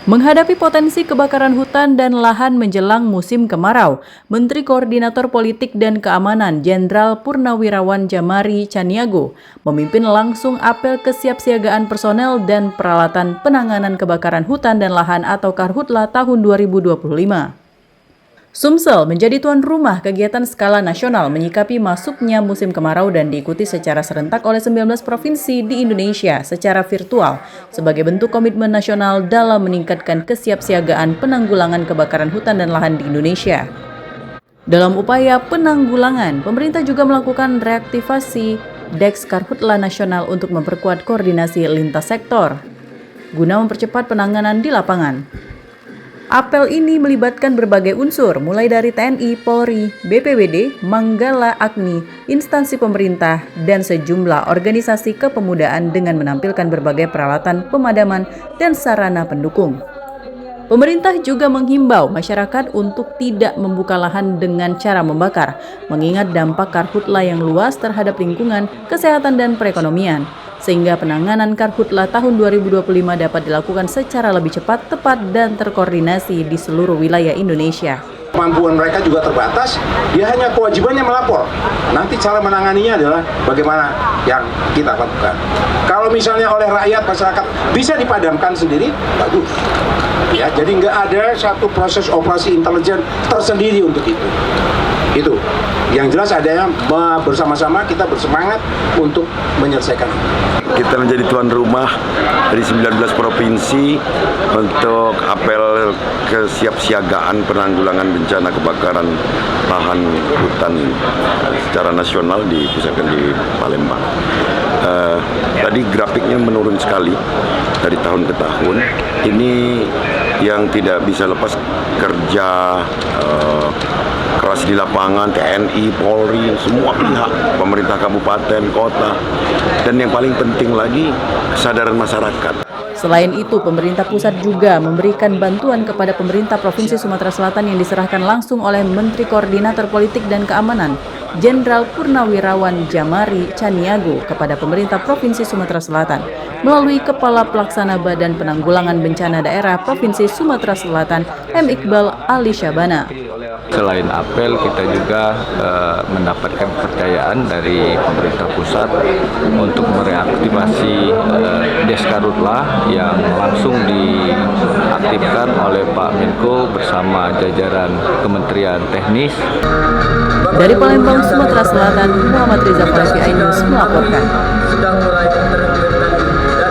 Menghadapi potensi kebakaran hutan dan lahan menjelang musim kemarau, Menteri Koordinator Politik dan Keamanan Jenderal Purnawirawan Djamari Chaniago memimpin langsung apel kesiapsiagaan personel dan peralatan penanganan kebakaran hutan dan lahan atau Karhutla tahun 2025. Sumsel menjadi tuan rumah kegiatan skala nasional menyikapi masuknya musim kemarau dan diikuti secara serentak oleh 19 provinsi di Indonesia secara virtual sebagai bentuk komitmen nasional dalam meningkatkan kesiapsiagaan penanggulangan kebakaran hutan dan lahan di Indonesia. Dalam upaya penanggulangan, pemerintah juga melakukan reaktivasi Deks Karhutla Nasional untuk memperkuat koordinasi lintas sektor guna mempercepat penanganan di lapangan. Apel ini melibatkan berbagai unsur, mulai dari TNI, Polri, BPBD, Manggala Agni, instansi pemerintah, dan sejumlah organisasi kepemudaan dengan menampilkan berbagai peralatan pemadaman dan sarana pendukung. Pemerintah juga menghimbau masyarakat untuk tidak membuka lahan dengan cara membakar, mengingat dampak Karhutla yang luas terhadap lingkungan, kesehatan, dan perekonomian, sehingga penanganan Karhutla tahun 2025 dapat dilakukan secara lebih cepat, tepat, dan terkoordinasi di seluruh wilayah Indonesia. Kemampuan mereka juga terbatas, dia hanya kewajibannya melapor. Nanti cara menanganinya adalah bagaimana yang kita lakukan. Kalau misalnya oleh rakyat, masyarakat bisa dipadamkan sendiri, bagus. Ya, jadi nggak ada satu proses operasi intelijen tersendiri untuk itu. Itu yang jelas adanya bersama-sama kita bersemangat untuk menyelesaikan. Kita menjadi tuan rumah dari 19 provinsi untuk apel kesiapsiagaan penanggulangan bencana kebakaran lahan hutan secara nasional dipusatkan di Palembang. Tadi grafiknya menurun sekali dari tahun ke tahun. Ini yang tidak bisa lepas kerja keras di lapangan, TNI, Polri, semua pihak, pemerintah kabupaten, kota, dan yang paling penting lagi kesadaran masyarakat. Selain itu, pemerintah pusat juga memberikan bantuan kepada pemerintah Provinsi Sumatera Selatan yang diserahkan langsung oleh Menteri Koordinator Politik dan Keamanan, Jenderal Purnawirawan Djamari Chaniago kepada pemerintah Provinsi Sumatera Selatan melalui Kepala Pelaksana Badan Penanggulangan Bencana Daerah Provinsi Sumatera Selatan, M. Iqbal Ali Syabana. Selain apel, kita juga mendapatkan kepercayaan dari pemerintah pusat untuk mereaktivasi Deks Karhutla yang langsung diaktifkan oleh Pak Menko bersama jajaran Kementerian Teknis. Dari Palembang, Sumatera Selatan, Muhammad Riza Falafi Ainus melaporkan.